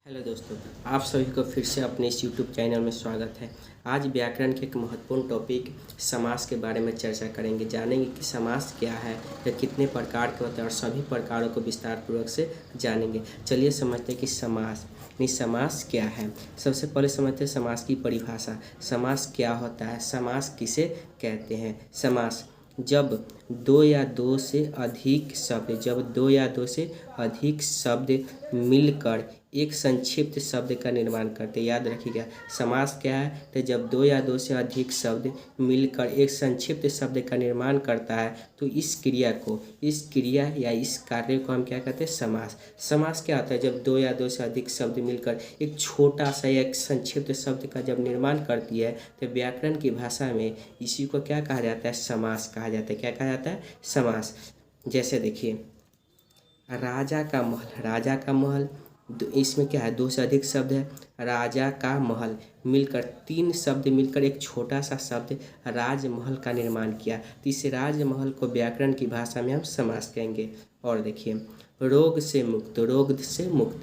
Hello दोस्तों, आप सभी को फिर से अपने इस यूट्यूब चैनल में स्वागत है। आज व्याकरण के एक महत्वपूर्ण टॉपिक समास के बारे में चर्चा करेंगे। जानेंगे कि समास क्या है, या कितने प्रकार के होते हैं और सभी प्रकारों को विस्तार पूर्वक से जानेंगे। चलिए समझते हैं कि समास क्या है। सबसे पहले समझते हैं समास की परिभाषा। समास क्या होता है, समास किसे कहते हैं। समास जब दो या दो से अधिक शब्द मिलकर एक संक्षिप्त शब्द का निर्माण करते हैं। याद रखिएगा, समास क्या है, तो जब दो या दो से अधिक शब्द मिलकर एक संक्षिप्त शब्द का निर्माण करता है तो इस क्रिया या इस कार्य को हम क्या कहते हैं, समास। समास क्या होता है, जब दो या दो से अधिक शब्द मिलकर एक छोटा सा या एक संक्षिप्त शब्द का जब निर्माण करती है तो व्याकरण की भाषा में इसी को क्या कहा जाता है, समास कहा जाता है। क्या कहा जाता है, समास। जैसे देखिए, राजा का महल, इसमें क्या है, दो से अधिक शब्द है। राजा का महल मिलकर तीन शब्द मिलकर एक छोटा सा शब्द राजमहल का निर्माण किया, तो इस राजमहल को व्याकरण की भाषा में हम समास कहेंगे। और देखिए, रोग से मुक्त,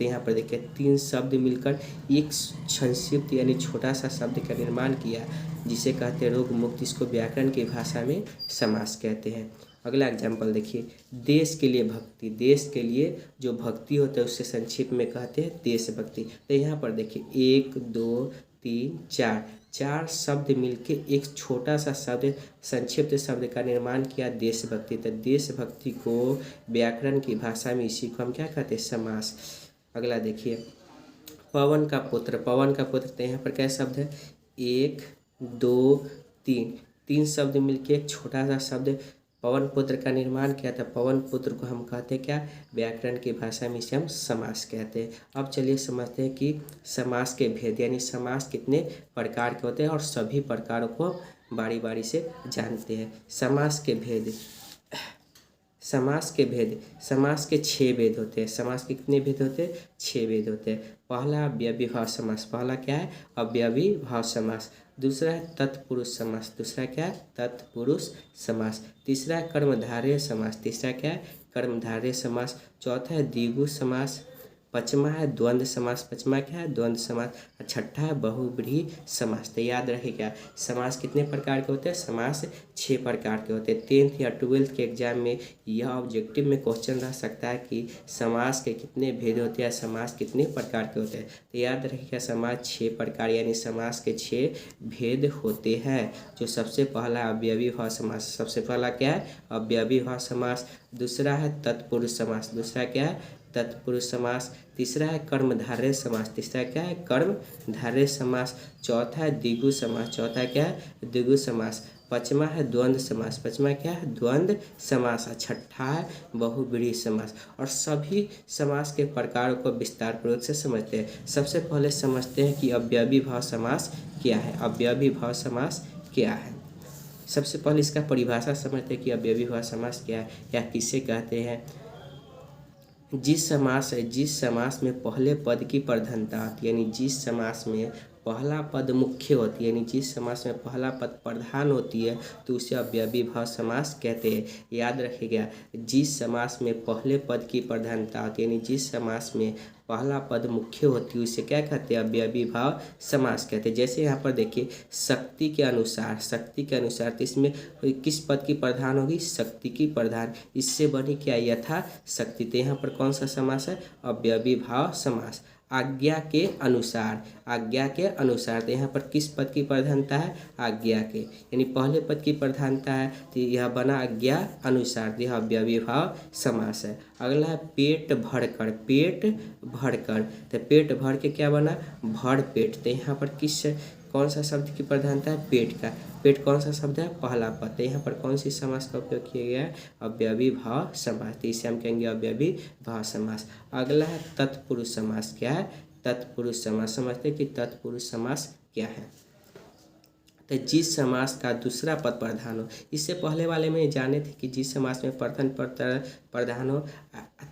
यहाँ पर देखिए तीन शब्द मिलकर एक संक्षिप्त यानी छोटा सा शब्द का निर्माण किया, जिसे कहते हैं रोग मुक्त। इसको व्याकरण की भाषा में समास कहते हैं। अगला एग्जाम्पल देखिए, देश के लिए भक्ति। देश के लिए जो भक्ति होता है उससे संक्षिप्त में कहते हैं देशभक्ति। तो यहाँ पर देखिए 1 2 3 4 शब्द मिलके एक छोटा सा शब्द संक्षिप्त शब्द का निर्माण किया, देशभक्ति। तो देशभक्ति को व्याकरण की भाषा में इसी को हम क्या कहते हैं, समास। अगला देखिए, पवन का पुत्र। तो यहाँ पर क्या शब्द है, 1 2 तीन शब्द मिलके एक छोटा सा शब्द पवन पुत्र का निर्माण किया था। पवन पुत्र को हम कहते हैं क्या, व्याकरण की भाषा में इसे हम समास कहते हैं। अब चलिए समझते हैं कि समास के भेद, यानी समास कितने प्रकार के होते हैं और सभी प्रकारों को बारी बारी से जानते हैं। समास के भेद, समास के 6 भेद होते हैं। समास के कितने भेद होते हैं, 6 भेद होते हैं। पहला अव्ययी भाव समास, पहला क्या है, अव्ययी भाव समास। दूसरा है तत्पुरुष समास, दूसरा क्या है, तत्पुरुष समास। तीसरा है कर्मधारय समास, तीसरा क्या है, कर्मधारय समास। चौथा है द्विगु समास। पाँचवा है द्वंद्व समास, पाँचवा क्या है, द्वंद्व समास। और छठा है बहुव्रीहि समास। तो याद रखिएगा, समास कितने प्रकार के होते हैं, समास 6 प्रकार के होते हैं। 10th या 12th के एग्जाम में यह ऑब्जेक्टिव में क्वेश्चन रह सकता है कि समास के कितने भेद होते हैं, समास कितने प्रकार के होते हैं। तो याद रखिएगा, समास 6 प्रकार यानी समास के 6 भेद होते हैं। जो सबसे पहला अव्ययी भाव समास, सबसे पहला क्या है, अव्ययी भाव समास। दूसरा है तत्पुरुष समास, दूसरा क्या है, तत्पुरुष समास। तीसरा है कर्मधारय समास, तीसरा क्या है, कर्मधारय समास। चौथा है द्विगु समास, चौथा क्या है, द्विगु समास। पाँचवा है द्वंद्व समास, पाँचवा क्या है, द्वंद्व समास। और छठा है बहुव्रीहि समास। और सभी समास के प्रकारों को विस्तार पूर्वक से समझते हैं। सबसे पहले समझते हैं कि अव्ययी भाव समास क्या है। अव्ययी भाव समास क्या है, सबसे पहले इसका परिभाषा समझते हैं कि अव्ययी भाव समास क्या है या किसे कहते हैं। जिस समास में पहले पद की प्रधानता होती है, यानी जिस समास में पहला पद मुख्य होती है, यानी जिस समास में पहला पद प्रधान होती है तो उसे अव्ययी भाव समास कहते हैं। याद रखिएगा, जिस समास में पहले पद की प्रधानता होती है, यानी जिस समास में पहला पद मुख्य होती है उसे क्या कहते हैं, अव्ययी भाव समास कहते हैं। जैसे यहाँ पर देखिए, शक्ति के अनुसार तो इसमें किस पद की प्रधान होगी, शक्ति की प्रधान। इससे बनी क्या, यथा शक्ति। तो यहाँ पर कौन सा समास है, अव्ययी भाव समास। आज्ञा के अनुसार, तो यहाँ पर किस पद की प्रधानता है, आज्ञा के, यानी पहले पद की प्रधानता है तो यह बना आज्ञा अनुसार, तो यह अव्ययी भाव समास है। अगला है पेट भरकर, तो पेट भर के क्या बना, भर पेट। तो यहाँ पर कौन सा शब्द की प्रधानता है, पेट का। पेट कौन सा शब्द है, पहला पद। तो यहाँ पर कौन सी समास का उपयोग किया गया है, अव्ययी भाव समास। तो इसे हम कहेंगे अव्ययी भाव समास। अगला है तत्पुरुष समास। क्या है, तत्पुरुष समास। समझते हैं कि तत्पुरुष समास क्या है। तो जिस समास का दूसरा पद प्रधान हो। इससे पहले वाले में जाने थे कि जिस समास में प्रथम पद प्रधान हो।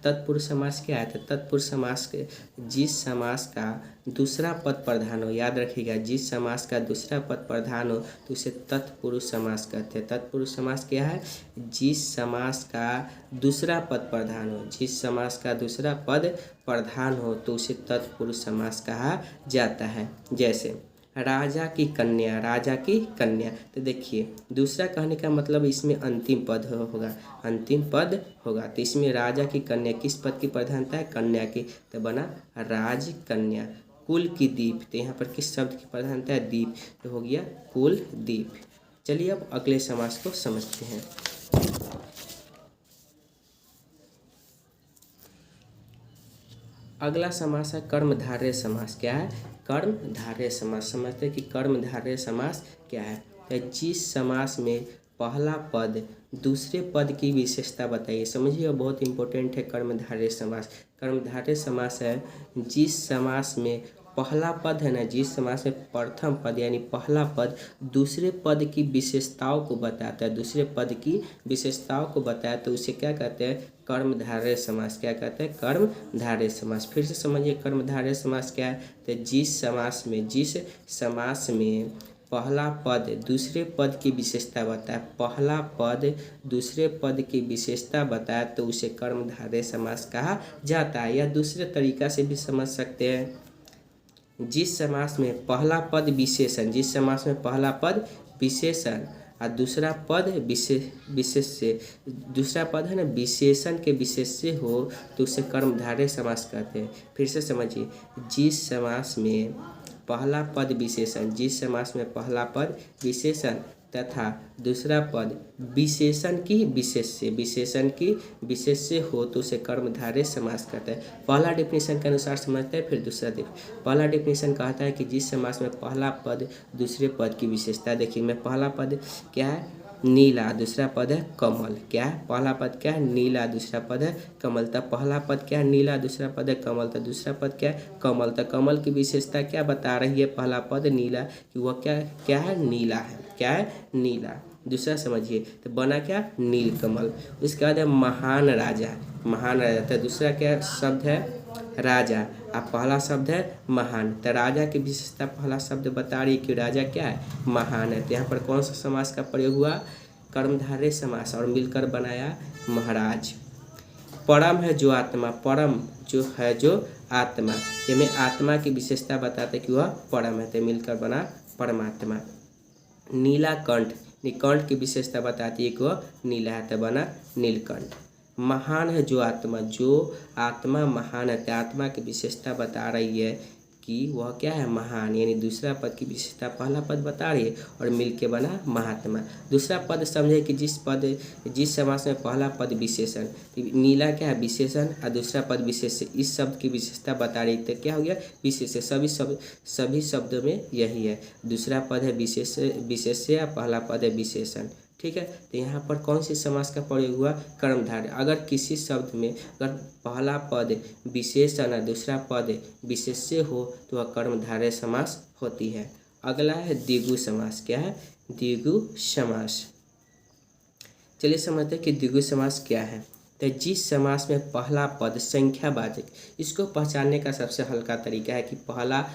तत्पुरुष समास क्या है? तो तत्पुरुष समास के जिस समास का दूसरा पद प्रधान हो, याद रखिएगा, जिस समास का दूसरा पद प्रधान हो तो उसे तत्पुरुष समास कहते हैं। तत्पुरुष समास क्या है? जिस समास का दूसरा पद प्रधान हो, जिस समास का दूसरा पद प्रधान हो तो उसे तत्पुरुष समास कहा जाता है। जैसे राजा की कन्या, राजा की कन्या, तो देखिए दूसरा कहने का मतलब इसमें अंतिम पद होगा, अंतिम पद होगा। तो इसमें राजा की कन्या किस पद की प्रधानता है? कन्या की, तो बना राज कन्या। कुल की दीप, तो यहाँ पर किस शब्द की प्रधानता है? दीप, तो हो गया कुल दीप। चलिए अब अगले समास को समझते हैं। अगला समास है कर्मधारय समास। क्या है? कर्मधारय समास। समझते हैं कि कर्मधारय समास क्या है। तो जिस समास में पहला पद दूसरे पद की विशेषता बताइए। समझिए बहुत इंपॉर्टेंट है कर्मधारय समास। कर्मधारय समास है जिस समास में पहला पद है ना, जिस समास में प्रथम पद यानी पहला पद दूसरे पद की विशेषताओं को बताता है, दूसरे पद की विशेषताओं को बताया तो उसे क्या कहते हैं? कर्मधारय समास। क्या कहते हैं? कर्मधारय समास। फिर से समझिए कर्मधारय समास क्या है। तो जिस समास में पहला पद दूसरे पद की विशेषता बताए, पहला पद दूसरे पद की विशेषता बताए तो उसे कर्मधारय समास कहा जाता है। या दूसरे तरीका से भी समझ सकते हैं, जिस समास में पहला पद विशेषण, जिस समास में पहला पद विशेषण और दूसरा पद विशेष से, दूसरा पद है ना विशेषण के विशेष से हो तो उसे कर्मधारय समास कहते हैं। फिर से समझिए, जिस समास में पहला पद विशेषण, जिस समास में पहला पद विशेषण तथा दूसरा पद विशेषण की विशेष से, विशेषण की विशेष से हो तो उसे कर्मधारय समास कहते हैं। पहला डेफिनेशन के अनुसार समझते हैं, फिर दूसरा पहला डेफिनेशन कहता है कि जिस समास में पहला पद दूसरे पद की विशेषता। देखिए मैं पहला पद क्या है? नीला, दूसरा पद है कमल। क्या है? पहला पद क्या है? नीला, दूसरा पद है कमल। तब पहला पद क्या है? नीला, दूसरा पद है कमल, तो दूसरा पद क्या है? कमल। तो कमल की विशेषता क्या बता रही है? पहला पद नीला, कि वह क्या है? नीला है। क्या है? नीला। दूसरा समझिए, तो बना क्या? नील कमल। उसके बाद है महान राजा, महान राजा। तो दूसरा क्या शब्द है? राजा। अब पहला शब्द है महान, तो राजा की विशेषता पहला शब्द बता रही है कि राजा क्या है? महान है। तो यहाँ पर कौन सा समास का प्रयोग हुआ? कर्मधारय समास, और मिलकर बनाया महाराज। परम है जो आत्मा, परम जो है जो आत्मा, ये में आत्मा की विशेषता बताते कि वह परम है, तो मिलकर बना परमात्मा। नीला कंठ, कंठ की विशेषता बताती है कि वह नीला है, तो बना नीलकंठ। महान है जो आत्मा, जो आत्मा महान है, तो आत्मा की विशेषता बता रही है कि वह क्या है? महान, यानी दूसरा पद की विशेषता पहला पद बता रही है और मिलके बना महात्मा। दूसरा पद समझे कि जिस समास में पहला पद विशेषण, नीला क्या है? विशेषण, और दूसरा पद विशेष से, इस शब्द की विशेषता बता रही, तो क्या हो गया? विशेष। सभी शब्दों में यही है, दूसरा पद है विशेष से या पहला पद है विशेषण। ठीक है, तो यहाँ पर कौन सी समास का प्रयोग हुआ? कर्मधारय। अगर किसी शब्द में अगर पहला पद विशेषण और दूसरा पद विशेष से हो तो वह कर्मधारय समास होती है। अगला है द्विगु समास। क्या है? द्विगु समास। चलिए समझते हैं कि द्विगु समास क्या है। तो जिस समास में पहला पद संख्यावाचक, इसको पहचानने का सबसे हल्का तरीका है कि पहला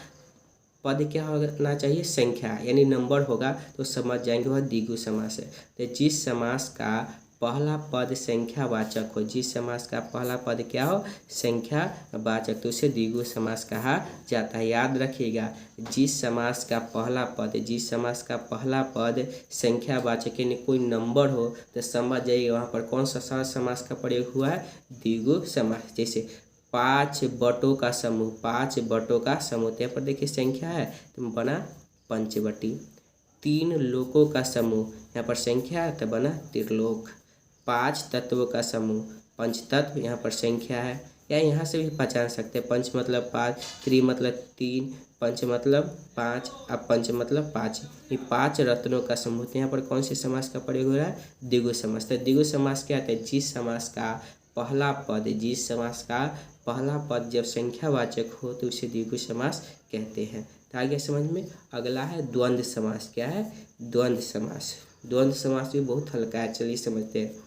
पद क्या होना चाहिए? संख्या, यानी नंबर होगा तो समझ जाएंगे वह द्विगु समास है। तो जिस समास का पहला पद संख्यावाचक हो, जिस समास का पहला पद क्या हो? संख्यावाचक, तो उसे द्विगु समास कहा जाता है। याद रखिएगा, जिस समास का पहला पद संख्यावाचक यानी कोई नंबर हो तो समझ जाइए वहाँ पर कौन सा समास का प्रयोग हुआ है? द्विगु समास। जैसे 5 बटों का समूह, 5 बटों का समूह, यहाँ पर देखिए संख्या है तो बना पंचवटी। 3 लोकों का समूह, यहाँ पर संख्या है तो बना त्रिलोक। 5 तत्वों का समूह, पंचतत्व, यहाँ पर संख्या है, या यहाँ से भी पहचान सकते हैं। पंच मतलब 5, त्रि मतलब 3, पंच मतलब 5, अब पंच मतलब 5, ये 5 रत्नों का समूह। तो यहाँ पर कौन से समास का प्रयोग हो रहा है? द्विगु समास। तो द्विगु समास क्या है? जिस समास का पहला पद जब संख्यावाचक हो तो उसे द्विगु समास कहते हैं। तो आ गया समझ में। अगला है द्वंद्व समास। क्या है? द्वंद्व समास। द्वंद्व समास भी बहुत हल्का है, चलिए समझते हैं।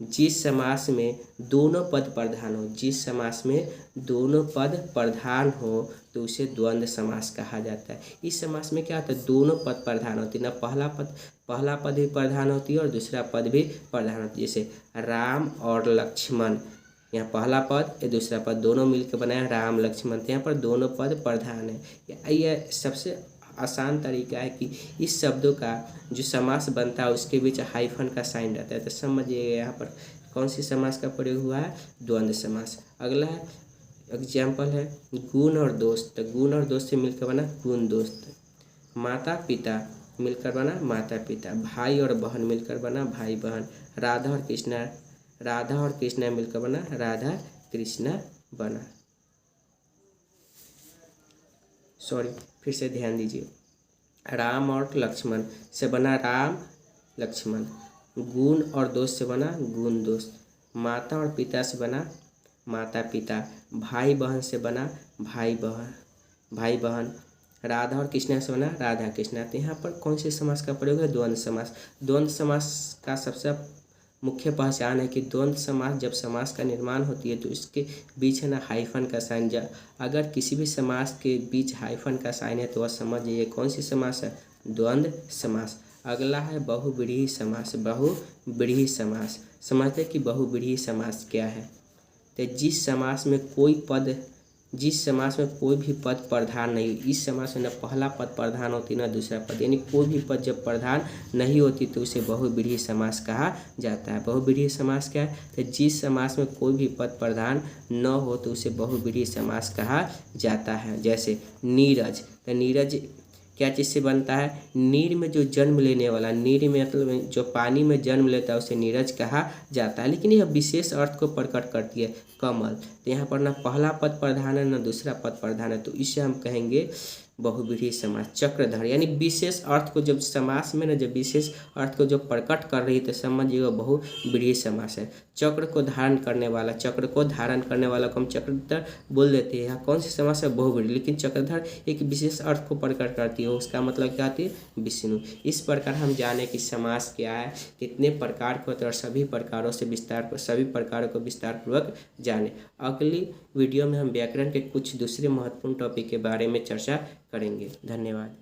जिस समास में दोनों पद प्रधान हो, जिस समास में दोनों पद प्रधान हो तो उसे द्वंद्व समास कहा जाता है। इस समास में क्या होता है? दोनों पद प्रधान होती है ना, पहला पद भी प्रधान होती है और दूसरा पद भी प्रधान होती है। जैसे राम और लक्ष्मण, यहाँ पहला पद या दूसरा पद दोनों मिलकर बनाया राम लक्ष्मण, तो यहाँ पर दोनों पद प्रधान है। यह सबसे आसान तरीका है कि इस शब्दों का जो समास बनता है उसके बीच हाइफन का साइन रहता है। तो समझिए यहाँ पर कौन सी समास का प्रयोग हुआ है? द्वंद्व समास। अगला है एग्जाम्पल है गुण और दोस्त। तो गुण और दोस्त से मिलकर बना गुण दोस्त। माता पिता मिलकर बना माता पिता। भाई और बहन मिलकर बना भाई बहन। राधा और कृष्णा मिलकर बना राधा कृष्णा बना। सॉरी, फिर से ध्यान दीजिए। राम और लक्ष्मण से बना राम लक्ष्मण। गुण और दोस्त से बना गुण दोस्त। माता और पिता से बना माता पिता। भाई बहन से बना भाई बहन। राधा और कृष्णा से बना राधा कृष्णा। तो यहाँ पर कौन से समास का प्रयोग है? द्वंद्व समास। द्वंद्व समास का सबसे मुख्य पहचान है कि द्वंद्व समास जब समास का निर्माण होती है तो इसके बीच है ना हाइफन का साइन। अगर किसी भी समास के बीच हाइफन का साइन है तो वह समझ जाइए कौन सी समास है? द्वंद्व समास। अगला है बहुव्रीहि समास। बहुव्रीहि समास समझते कि बहुव्रीहि समास क्या है? तो जिस समास में कोई भी पद प्रधान नहीं, इस समास में न पहला पद प्रधान होती न दूसरा पद, यानी कोई भी पद जब प्रधान नहीं होती तो उसे बहुव्रीहि समास कहा जाता है। बहुव्रीहि समास क्या है? तो जिस समास में कोई भी पद प्रधान न हो तो उसे बहुव्रीहि समास कहा जाता है। जैसे नीरज, तो नीरज क्या चीज़ से बनता है? नीर में जो जन्म लेने वाला, नीर में मतलब जो पानी में जन्म लेता है उसे नीरज कहा जाता है। लेकिन यह विशेष अर्थ को प्रकट करती है, कमल। तो यहाँ पर ना पहला पद प्रधान है ना दूसरा पद प्रधान है, तो इसे हम कहेंगे बहुव्रीहि समास। चक्रधर यानी विशेष अर्थ को जब समास में ना जब विशेष अर्थ को जो प्रकट कर रही तो समझिए वह बहुव्रीहि समास है। चक्र को धारण करने वाला को हम चक्रधर बोल देते हैं। यहाँ कौन सी समास है? बहुव्रीहि। लेकिन चक्रधर एक विशेष अर्थ को प्रकट करती है, उसका मतलब क्या होती है? विष्णु। इस प्रकार हम जाने कि समास क्या है, कितने प्रकार के होते हैं और सभी प्रकारों को विस्तार पूर्वक जाने। अगली वीडियो में हम व्याकरण के कुछ दूसरे महत्वपूर्ण टॉपिक के बारे में चर्चा करेंगे। धन्यवाद।